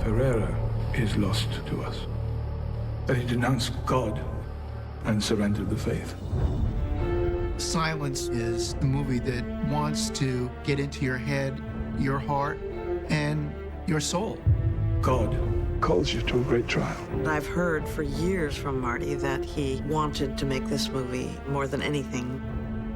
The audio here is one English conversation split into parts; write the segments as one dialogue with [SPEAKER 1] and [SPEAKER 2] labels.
[SPEAKER 1] Ferreira is lost to us. That he denounced God and surrendered the faith.
[SPEAKER 2] Silence is the movie that wants to get into your head, your heart, and your soul.
[SPEAKER 1] God calls you to a great trial.
[SPEAKER 3] I've heard for years from Marty that he wanted to make this movie more than anything.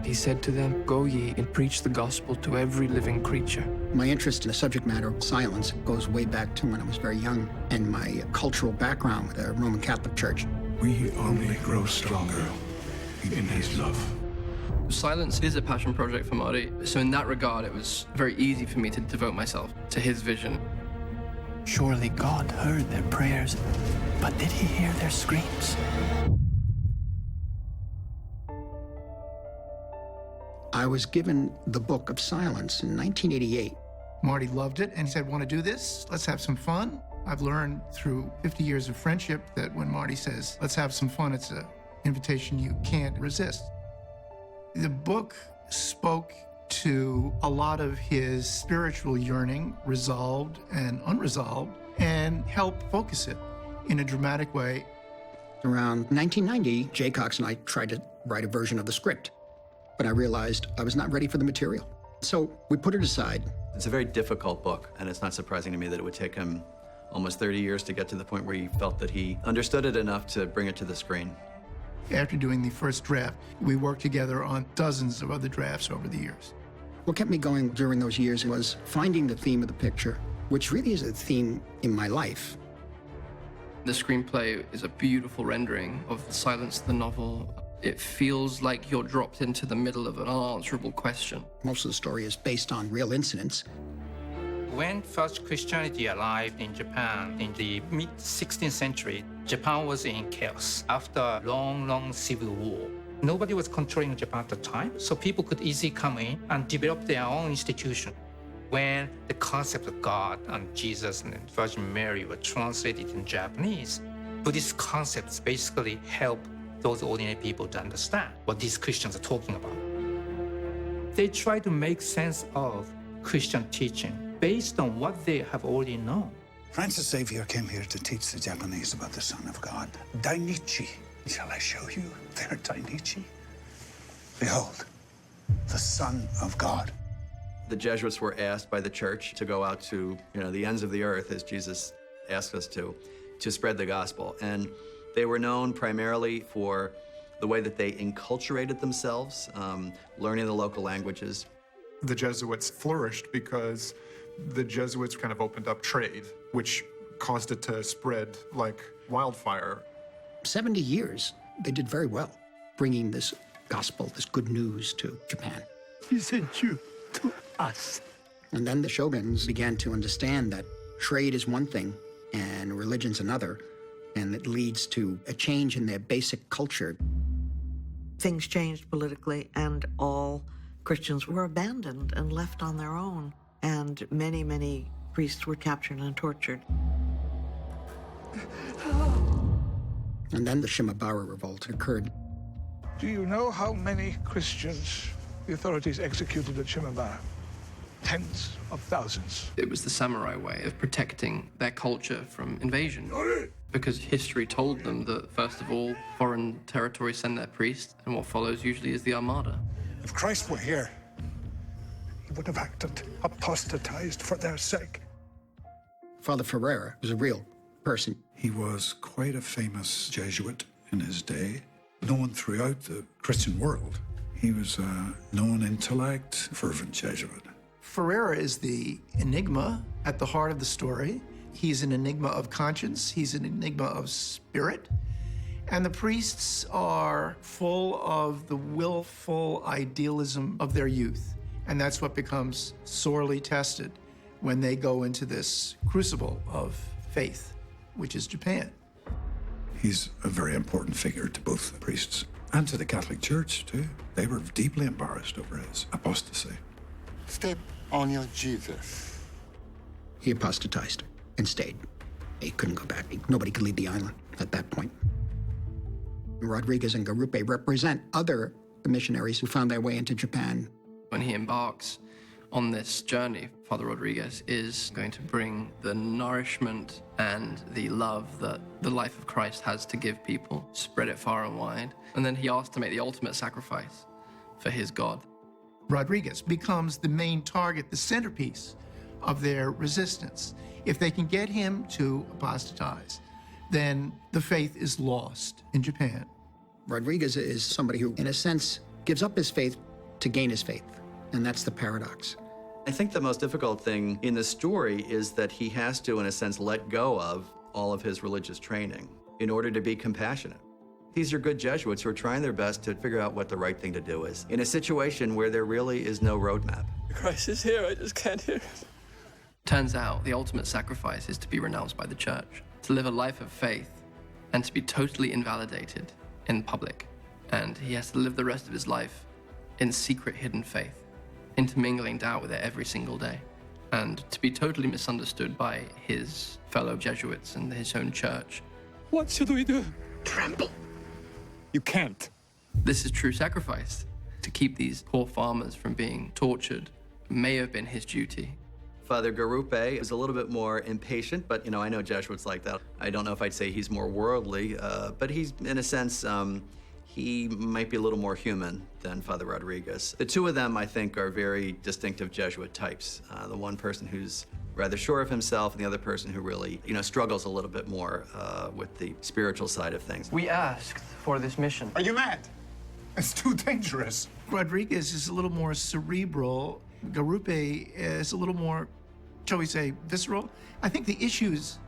[SPEAKER 4] He said to them, "Go ye and preach the gospel to every living creature."
[SPEAKER 5] My interest in the subject matter of silence goes way back to when I was very young and my cultural background with the Roman Catholic Church.
[SPEAKER 1] We only grow stronger in his love.
[SPEAKER 4] Silence is a passion project for Marty, so in that regard, it was very easy for me to devote myself to his vision.
[SPEAKER 6] Surely God heard their prayers, but did he hear their screams?
[SPEAKER 5] I was given the Book of Silence in 1988.
[SPEAKER 2] Marty loved it and he said, "Want to do this? Let's have some fun." I've learned through 50 years of friendship that when Marty says, "Let's have some fun," it's an invitation you can't resist. The book spoke to a lot of his spiritual yearning, resolved and unresolved, and helped focus it in a dramatic way.
[SPEAKER 5] Around 1990, Jay Cox and I tried to write a version of the script, but I realized I was not ready for the material. So we put it aside.
[SPEAKER 7] It's a very difficult book, and it's not surprising to me that it would take him almost 30 years to get to the point where he felt that he understood it enough to bring it to the screen.
[SPEAKER 2] After doing the first draft, we worked together on dozens of other drafts over the years.
[SPEAKER 5] What kept me going during those years was finding the theme of the picture, which really is a theme in my life.
[SPEAKER 4] The screenplay is a beautiful rendering of Silence, the novel. It feels like you're dropped into the middle of an unanswerable question.
[SPEAKER 5] Most of the story is based on real incidents.
[SPEAKER 8] When first Christianity arrived in Japan in the mid-16th century, Japan was in chaos after a long civil war. Nobody was controlling Japan at the time, so people could easily come in and develop their own institution. When the concept of God and Jesus and Virgin Mary were translated in Japanese, Buddhist concepts basically help those ordinary people to understand what these Christians are talking about. They try to make sense of Christian teaching based on what they have already known.
[SPEAKER 9] Francis Xavier came here to teach the Japanese about the Son of God. Dainichi. Shall I show you their Dainichi? Behold, the Son of God.
[SPEAKER 7] The Jesuits were asked by the church to go out to, the ends of the earth, as Jesus asked us to spread the gospel. And they were known primarily for the way that they enculturated themselves, learning the local languages.
[SPEAKER 10] The Jesuits flourished because the Jesuits kind of opened up trade, which caused it to spread like wildfire.
[SPEAKER 5] 70 years, they did very well, bringing this gospel, this good news to Japan.
[SPEAKER 6] He sent you to us.
[SPEAKER 5] And then the shoguns began to understand that trade is one thing and religion's another, and it leads to a change in their basic culture.
[SPEAKER 3] Things changed politically, and all Christians were abandoned and left on their own. And many priests were captured and tortured.
[SPEAKER 5] And then the Shimabara Revolt occurred.
[SPEAKER 1] Do you know how many Christians the authorities executed at Shimabara? Tens of thousands.
[SPEAKER 4] It was the samurai way of protecting their culture from invasion. Because history told them that, first of all, foreign territories send their priests, and what follows usually is the armada.
[SPEAKER 9] If Christ were here, he would have acted apostatized for their sake.
[SPEAKER 5] Father Ferreira was a real person.
[SPEAKER 11] He was quite a famous Jesuit in his day, known throughout the Christian world. He was a known intellect, fervent Jesuit.
[SPEAKER 2] Ferreira is the enigma at the heart of the story. He's an enigma of conscience. He's an enigma of spirit. And the priests are full of the willful idealism of their youth. And that's what becomes sorely tested when they go into this crucible of faith, which is Japan.
[SPEAKER 11] He's a very important figure to both the priests and to the Catholic Church, too. They were deeply embarrassed over his apostasy.
[SPEAKER 9] Step on your Jesus.
[SPEAKER 5] He apostatized and stayed. He couldn't go back. Nobody could leave the island at that point. Rodriguez and Garupe represent other missionaries who found their way into Japan.
[SPEAKER 4] When he embarks on this journey, Father Rodriguez is going to bring the nourishment and the love that the life of Christ has to give people, spread it far and wide. And then he asks to make the ultimate sacrifice for his God.
[SPEAKER 2] Rodriguez becomes the main target, the centerpiece of their resistance. If they can get him to apostatize, then the faith is lost in Japan.
[SPEAKER 5] Rodriguez is somebody who, in a sense, gives up his faith to gain his faith, and that's the paradox.
[SPEAKER 7] I think the most difficult thing in the story is that he has to, in a sense, let go of all of his religious training in order to be compassionate. These are good Jesuits who are trying their best to figure out what the right thing to do is in a situation where there really is no roadmap.
[SPEAKER 12] Christ is here, I just can't hear it.
[SPEAKER 4] Turns out the ultimate sacrifice is to be renounced by the church, to live a life of faith, and to be totally invalidated in public. And he has to live the rest of his life in secret hidden faith, intermingling doubt with it every single day, and to be totally misunderstood by his fellow Jesuits and his own church.
[SPEAKER 12] What should we do?
[SPEAKER 9] Tremble. You can't.
[SPEAKER 4] This is true sacrifice. To keep these poor farmers from being tortured may have been his duty.
[SPEAKER 7] Father Garupe is a little bit more impatient, but I know Jesuits like that. I don't know if I'd say he's more worldly, but he's, in a sense, he might be a little more human than Father Rodriguez. The two of them, I think, are very distinctive Jesuit types. The one person who's rather sure of himself, and the other person who really, struggles a little bit more with the spiritual side of things.
[SPEAKER 4] We asked for this mission.
[SPEAKER 9] Are you mad? It's too dangerous.
[SPEAKER 2] Rodriguez is a little more cerebral. Garupe is a little more, shall we say, visceral. I think the issues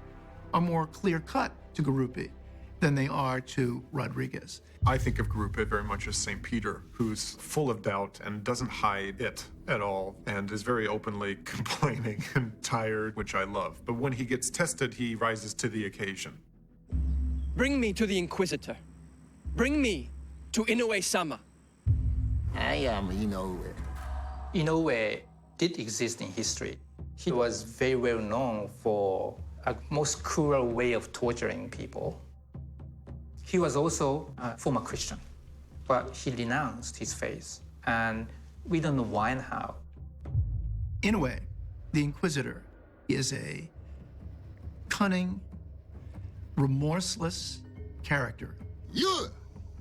[SPEAKER 2] are more clear-cut to Garupe than they are to Rodriguez.
[SPEAKER 10] I think of Garupe very much as St. Peter, who's full of doubt and doesn't hide it at all, and is very openly complaining and tired, which I love. But when he gets tested, he rises to the occasion.
[SPEAKER 12] Bring me to the Inquisitor. Bring me to Inoue-sama.
[SPEAKER 13] I am Inoue.
[SPEAKER 8] Inoue did exist in history. He was very well known for a most cruel way of torturing people. He was also a former Christian, but he renounced his faith, and we don't know why and how.
[SPEAKER 2] Inoue, the Inquisitor, is a cunning, remorseless character.
[SPEAKER 13] You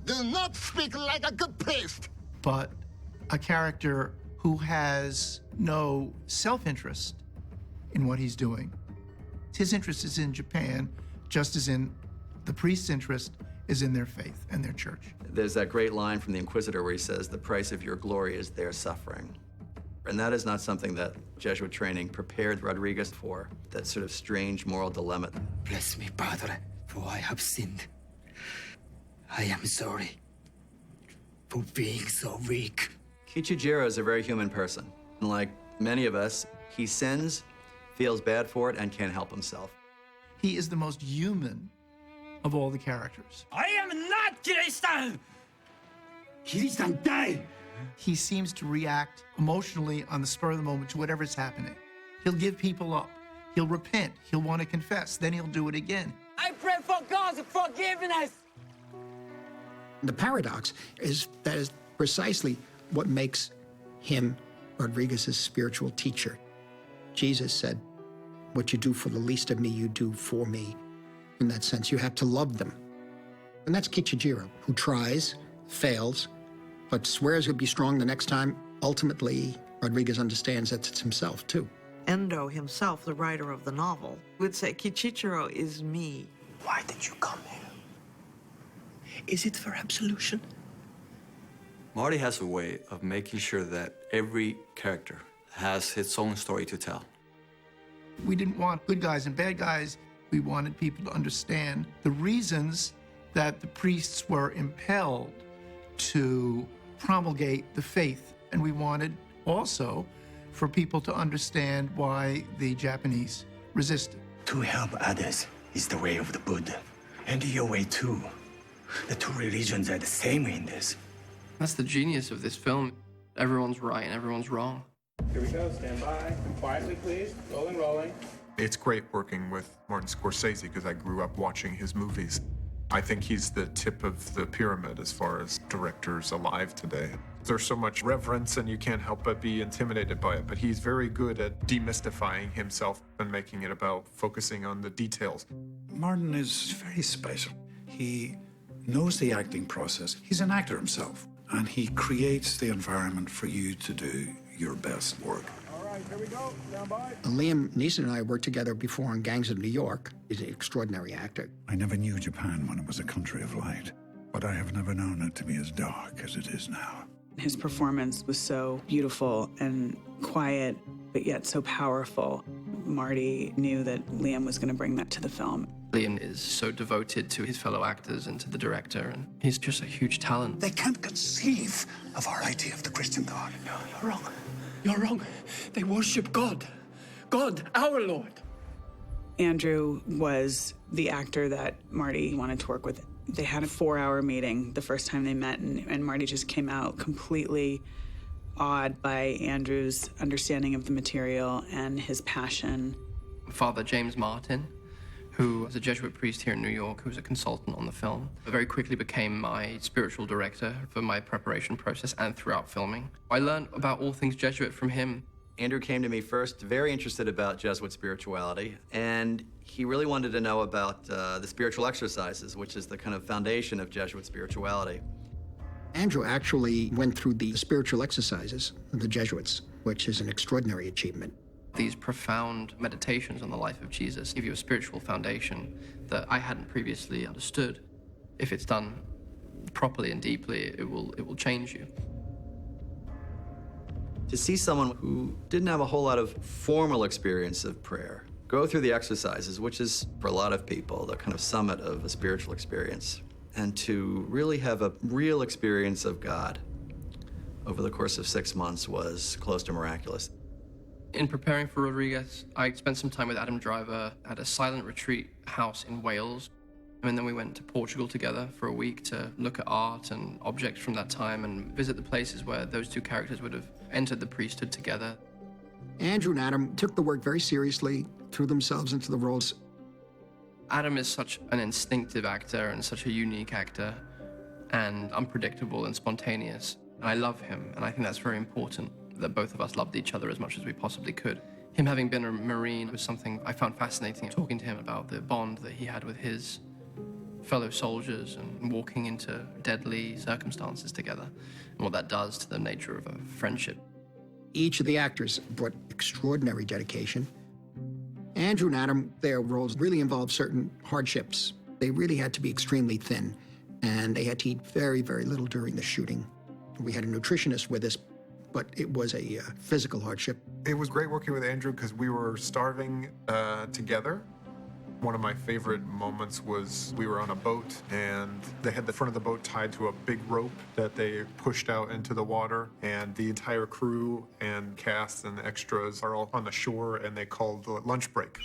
[SPEAKER 13] do not speak like a good priest.
[SPEAKER 2] But a character who has no self-interest in what he's doing. His interest is in Japan, just as in the priest's interest is in their faith and their church.
[SPEAKER 7] There's that great line from the Inquisitor where he says, "The price of your glory is their suffering." And that is not something that Jesuit training prepared Rodriguez for, that sort of strange moral dilemma.
[SPEAKER 13] Bless me, Padre, for I have sinned. I am sorry for being so weak.
[SPEAKER 7] Kichijiro is a very human person. And like many of us, he sins, feels bad for it, and can't help himself.
[SPEAKER 2] He is the most human of all the characters.
[SPEAKER 12] I am not Kiristan!
[SPEAKER 13] Kiristan, die!
[SPEAKER 2] He seems to react emotionally on the spur of the moment to whatever's happening. He'll give people up. He'll repent. He'll want to confess. Then he'll do it again.
[SPEAKER 12] I pray for God's forgiveness!
[SPEAKER 5] The paradox is that is precisely what makes him Rodriguez's spiritual teacher. Jesus said, "What you do for the least of me, you do for me." In that sense, you have to love them. And that's Kichijiro, who tries, fails, but swears he'll be strong the next time. Ultimately, Rodriguez understands that it's himself, too.
[SPEAKER 3] Endo himself, the writer of the novel, would say, Kichijiro is me.
[SPEAKER 6] Why did you come here? Is it for absolution?
[SPEAKER 14] Marty has a way of making sure that every character has its own story to tell.
[SPEAKER 2] We didn't want good guys and bad guys. We wanted people to understand the reasons that the priests were impelled to promulgate the faith. And we wanted also for people to understand why the Japanese resisted.
[SPEAKER 6] To help others is the way of the Buddha, and your way too. The two religions are the same in this.
[SPEAKER 4] That's the genius of this film. Everyone's right and everyone's wrong.
[SPEAKER 15] Here we go, stand by. Quietly, please. Rolling, rolling.
[SPEAKER 10] It's great working with Martin Scorsese because I grew up watching his movies. I think he's the tip of the pyramid as far as directors alive today. There's so much reverence and you can't help but be intimidated by it, but he's very good at demystifying himself and making it about focusing on the details.
[SPEAKER 11] Martin is very special. He knows the acting process. He's an actor himself, and he creates the environment for you to do your best work.
[SPEAKER 15] All right, here we go. Stand by.
[SPEAKER 5] Liam Neeson and I worked together before on Gangs of New York. He's an extraordinary actor.
[SPEAKER 11] I never knew Japan when it was a country of light, but I have never known it to be as dark as it is now.
[SPEAKER 16] His performance was so beautiful and quiet, but yet so powerful. Marty knew that Liam was going to bring that to the film.
[SPEAKER 4] Liam is so devoted to his fellow actors and to the director, and he's just a huge talent.
[SPEAKER 9] They can't conceive of our idea of the Christian God.
[SPEAKER 12] You're wrong. You're wrong. They worship God. God, our Lord.
[SPEAKER 16] Andrew was the actor that Marty wanted to work with. They had a 4-hour meeting the first time they met, and Marty just came out completely awed by Andrew's understanding of the material and his passion.
[SPEAKER 4] Father James Martin, who was a Jesuit priest here in New York, who was a consultant on the film, very quickly became my spiritual director for my preparation process and throughout filming. I learned about all things Jesuit from him.
[SPEAKER 7] Andrew came to me first very interested about Jesuit spirituality, and he really wanted to know about the spiritual exercises, which is the kind of foundation of Jesuit spirituality.
[SPEAKER 5] Andrew actually went through the spiritual exercises of the Jesuits, which is an extraordinary achievement.
[SPEAKER 4] These profound meditations on the life of Jesus give you a spiritual foundation that I hadn't previously understood. If it's done properly and deeply, it will change you.
[SPEAKER 7] To see someone who didn't have a whole lot of formal experience of prayer go through the exercises, which is, for a lot of people, the kind of summit of a spiritual experience, and to really have a real experience of God over the course of 6 months was close to miraculous.
[SPEAKER 4] In preparing for Rodriguez, I spent some time with Adam Driver at a silent retreat house in Wales. And then we went to Portugal together for a week to look at art and objects from that time and visit the places where those two characters would have entered the priesthood together.
[SPEAKER 5] Andrew and Adam took the work very seriously, threw themselves into the roles.
[SPEAKER 4] Adam is such an instinctive actor and such a unique actor and unpredictable and spontaneous. And I love him, and I think that's very important, that both of us loved each other as much as we possibly could. Him having been a Marine was something I found fascinating, talking to him about the bond that he had with his fellow soldiers and walking into deadly circumstances together and what that does to the nature of a friendship.
[SPEAKER 5] Each of the actors brought extraordinary dedication. Andrew and Adam, their roles really involved certain hardships. They really had to be extremely thin, and they had to eat very, very little during the shooting. We had a nutritionist with us, but it was a physical hardship.
[SPEAKER 10] It was great working with Andrew because we were starving together. One of my favorite moments was we were on a boat and they had the front of the boat tied to a big rope that they pushed out into the water, and the entire crew and cast and extras are all on the shore, and they called the lunch break.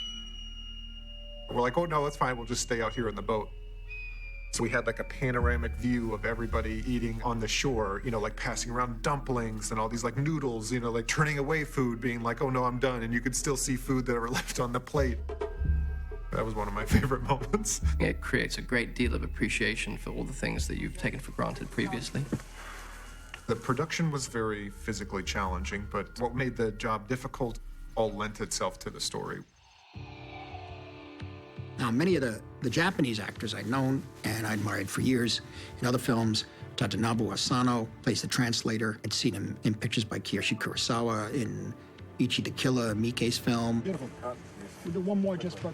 [SPEAKER 10] We're like, oh no, it's fine, we'll just stay out here in the boat. So we had like a panoramic view of everybody eating on the shore, you know, like passing around dumplings and all these like noodles, you know, like turning away food, being like, oh no, I'm done. And you could still see food that were left on the plate. That was one of my favorite moments.
[SPEAKER 4] It creates a great deal of appreciation for all the things that you've taken for granted previously.
[SPEAKER 10] The production was very physically challenging, but what made the job difficult all lent itself to the story.
[SPEAKER 5] Now, many of the Japanese actors I'd known and I admired for years in other films. Tadanobu Asano plays the translator. I'd seen him in pictures by Kiyoshi Kurosawa, in Ichi the Killer, Miike's film.
[SPEAKER 15] Beautiful. We'll do one more just for...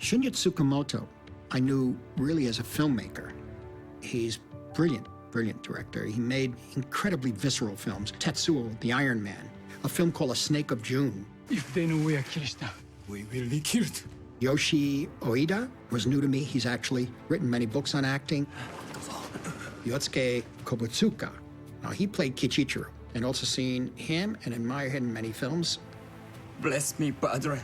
[SPEAKER 5] Shinya Tsukamoto, I knew really as a filmmaker. He's brilliant, brilliant director. He made incredibly visceral films. Tetsuo, the Iron Man, a film called A Snake of June.
[SPEAKER 13] If they know we are killed, we will be killed.
[SPEAKER 5] Yoshi Oida was new to me. He's actually written many books on acting. Yotsuke Kobutsuka. Now, he played Kichichiro, and also seen him and admire him in many films.
[SPEAKER 13] Bless me, Padre.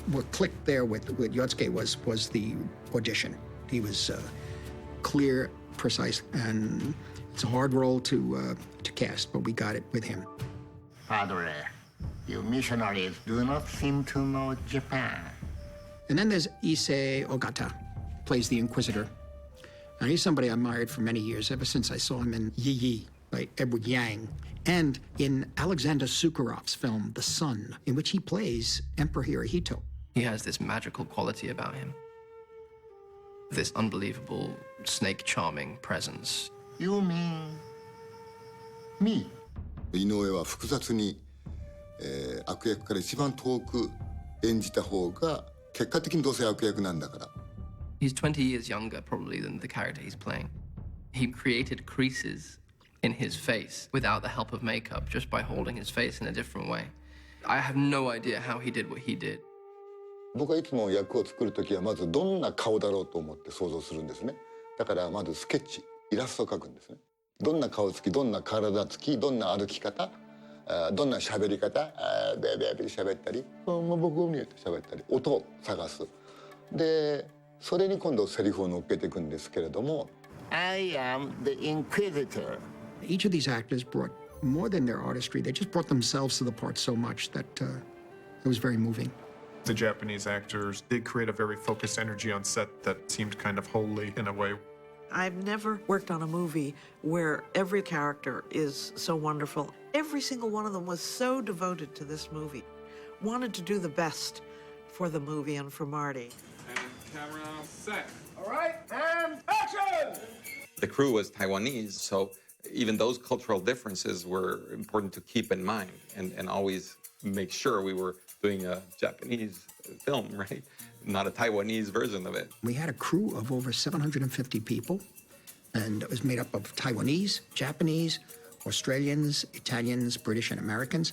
[SPEAKER 5] What clicked there with Yotsuke was the audition. He was clear, precise, and it's a hard role to cast, but we got it with him.
[SPEAKER 17] Padre, you missionaries do not seem to know Japan.
[SPEAKER 5] And then there's Issei Ogata, plays the Inquisitor. Now, he's somebody I admired for many years, ever since I saw him in Yi Yi by Edward Yang, and in Alexander Sukharov's film, The Sun, in which he plays Emperor Hirohito.
[SPEAKER 4] He has this magical quality about him. This unbelievable, snake charming presence.
[SPEAKER 17] You mean me?
[SPEAKER 18] 井上は複雑に、悪役から一番遠く演じた方が結果的にどうせ悪役なんだから。
[SPEAKER 4] He's 20 years younger, probably, than the character he's playing. He created creases in his face without the help of makeup, just by holding his face in a different way. I have no idea how he did what he did.
[SPEAKER 18] 僕はいつも役を作るときはまずどんな顔だろうと思って想像するんですね。だからまずスケッチ、イラストを描くんですね。どんな顔つき、どんな体つき、どんな歩き方、どんな喋り方、ベーベーベー喋ったり、僕を見ると喋ったり、音を探す。で、それに今度セリフを乗っけていくんですけれども。
[SPEAKER 17] I am the Inquisitor.
[SPEAKER 5] Each of these actors brought more than their artistry. They just brought themselves to the part so much that it was very moving.
[SPEAKER 10] The Japanese actors did create a very focused energy on set that seemed kind of holy in a way.
[SPEAKER 3] I've never worked on a movie where every character is so wonderful. Every single one of them was so devoted to this movie, wanted to do the best for the movie and for Marty.
[SPEAKER 15] And camera set. All right, and action!
[SPEAKER 19] The crew was Taiwanese, so even those cultural differences were important to keep in mind and always make sure we were doing a Japanese film, right? Not a Taiwanese version of it.
[SPEAKER 5] We had a crew of over 750 people, and it was made up of Taiwanese, Japanese, Australians, Italians, British, and Americans.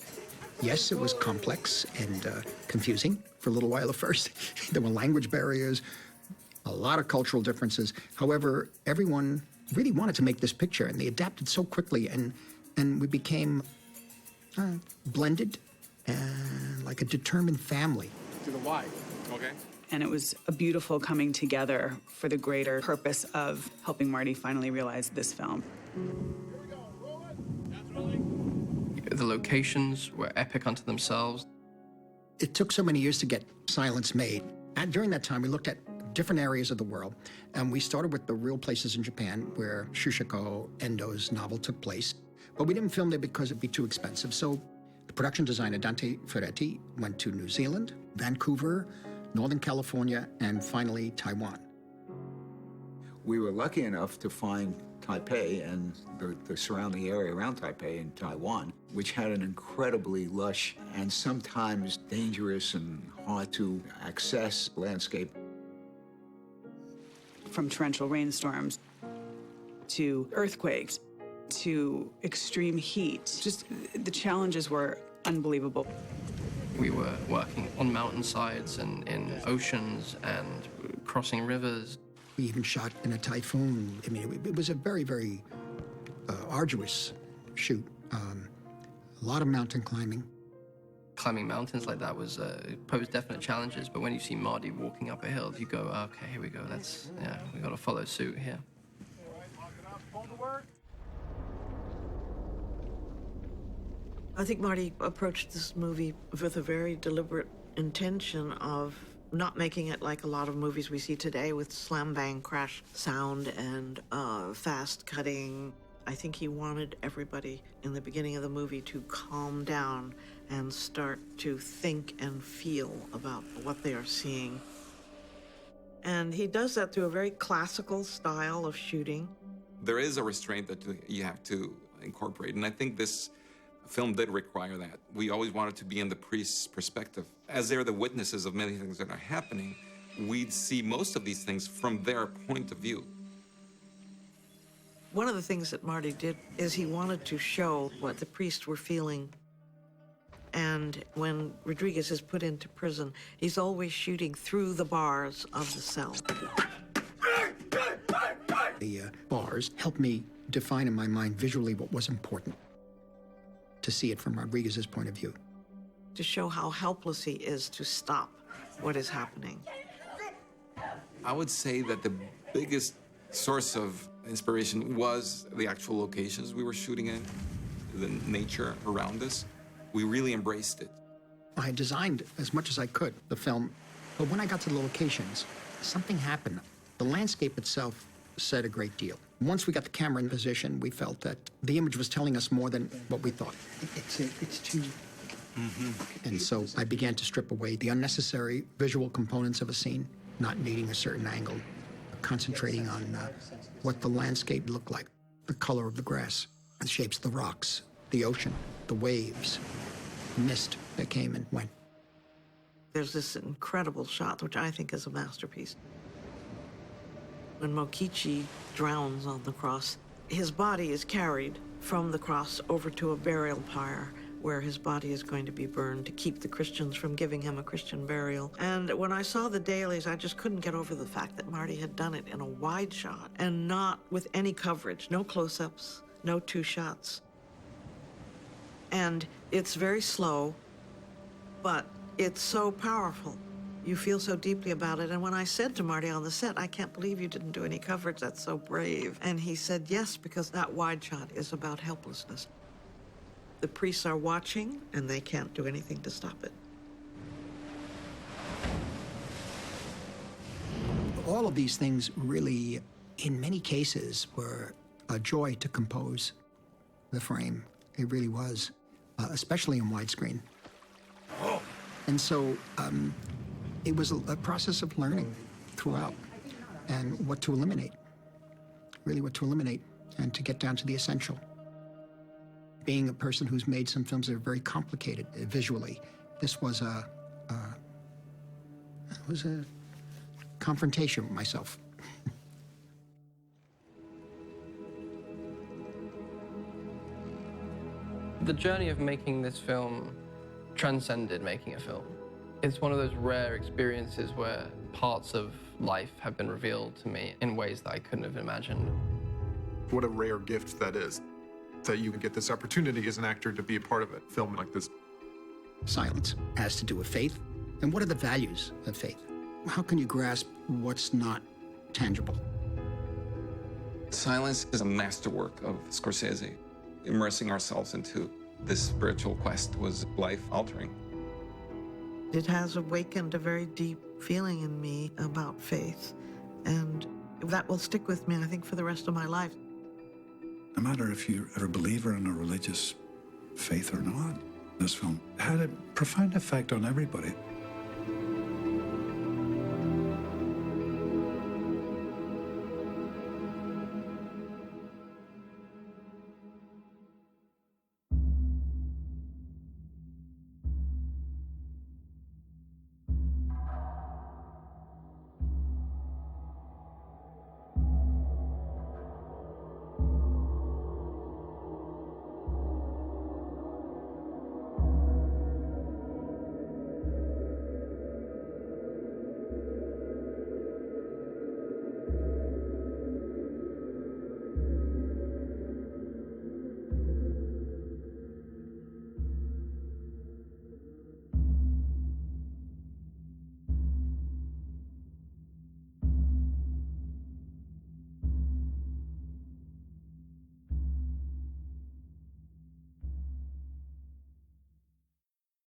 [SPEAKER 5] Yes, it was complex and confusing for a little while at first. There were language barriers, a lot of cultural differences. However, everyone really wanted to make this picture, and they adapted so quickly, and we became blended and like a determined family.
[SPEAKER 15] To the Y, okay?
[SPEAKER 16] And it was a beautiful coming together for the greater purpose of helping Marty finally realize this film.
[SPEAKER 4] The locations were epic unto themselves.
[SPEAKER 5] It took so many years to get Silence made. And during that time, we looked at different areas of the world, and we started with the real places in Japan where Shusaku Endo's novel took place. But we didn't film there because it'd be too expensive. So the production designer, Dante Ferretti, went to New Zealand, Vancouver, Northern California, and finally Taiwan.
[SPEAKER 9] We were lucky enough to find Taipei and the surrounding area around Taipei in Taiwan, which had an incredibly lush and sometimes dangerous and hard to access landscape.
[SPEAKER 16] From torrential rainstorms to earthquakes to extreme heat, just the challenges were unbelievable.
[SPEAKER 4] We were working on mountainsides and in oceans and crossing rivers.
[SPEAKER 5] We even shot in a typhoon. I mean, it was a very, very arduous shoot. A lot of mountain climbing.
[SPEAKER 4] Climbing mountains like that was posed definite challenges, but when you see Marty walking up a hill, you go, okay, here we go. We got to follow suit here.
[SPEAKER 3] I think Marty approached this movie with a very deliberate intention of not making it like a lot of movies we see today with slam bang crash sound and fast cutting. I think he wanted everybody in the beginning of the movie to calm down and start to think and feel about what they are seeing. And he does that through a very classical style of shooting.
[SPEAKER 19] There is a restraint that you have to incorporate, and I think this film did require that. We always wanted to be in the priest's perspective. As they're the witnesses of many things that are happening, we'd see most of these things from their point of view.
[SPEAKER 3] One of the things that Marty did is he wanted to show what the priests were feeling. And when Rodriguez is put into prison, he's always shooting through the bars of the cell.
[SPEAKER 5] The bars helped me define in my mind visually what was important, to see it from Rodriguez's point of view.
[SPEAKER 3] To show how helpless he is to stop what is happening.
[SPEAKER 19] I would say that the biggest source of inspiration was the actual locations we were shooting in, the nature around us. We really embraced it.
[SPEAKER 5] I designed as much as I could the film, but when I got to the locations, something happened. The landscape itself said a great deal. Once we got the camera in position, we felt that the image was telling us more than what we thought. It's too... And so I began to strip away the unnecessary visual components of a scene, not needing a certain angle, concentrating on what the landscape looked like, the color of the grass, the shapes of the rocks, the ocean, the waves, the mist that came and went.
[SPEAKER 3] There's this incredible shot, which I think is a masterpiece. When Mokichi drowns on the cross, his body is carried from the cross over to a burial pyre where his body is going to be burned to keep the Christians from giving him a Christian burial. And when I saw the dailies, I just couldn't get over the fact that Marty had done it in a wide shot and not with any coverage, no close-ups, no two shots. And it's very slow, but it's so powerful. You feel so deeply about it. And when I said to Marty on the set, I can't believe you didn't do any coverage, that's so brave. And he said, yes, because that wide shot is about helplessness. The priests are watching, and they can't do anything to stop it.
[SPEAKER 5] All of these things really, in many cases, were a joy to compose the frame. It really was, especially in widescreen. And so it was a process of learning throughout and what to eliminate, really what to eliminate, and to get down to the essential. Being a person who's made some films that are very complicated visually, this was a confrontation with myself.
[SPEAKER 4] The journey of making this film transcended making a film. It's one of those rare experiences where parts of life have been revealed to me in ways that I couldn't have imagined.
[SPEAKER 10] What a rare gift that is, that you can get this opportunity as an actor to be a part of a film like this.
[SPEAKER 5] Silence has to do with faith. And what are the values of faith? How can you grasp what's not tangible?
[SPEAKER 19] Silence is a masterwork of Scorsese. Immersing ourselves into this spiritual quest was life-altering.
[SPEAKER 3] It has awakened a very deep feeling in me about faith, and that will stick with me, I think, for the rest of my life.
[SPEAKER 11] No matter if you're a believer in a religious faith or not, this film had a profound effect on everybody.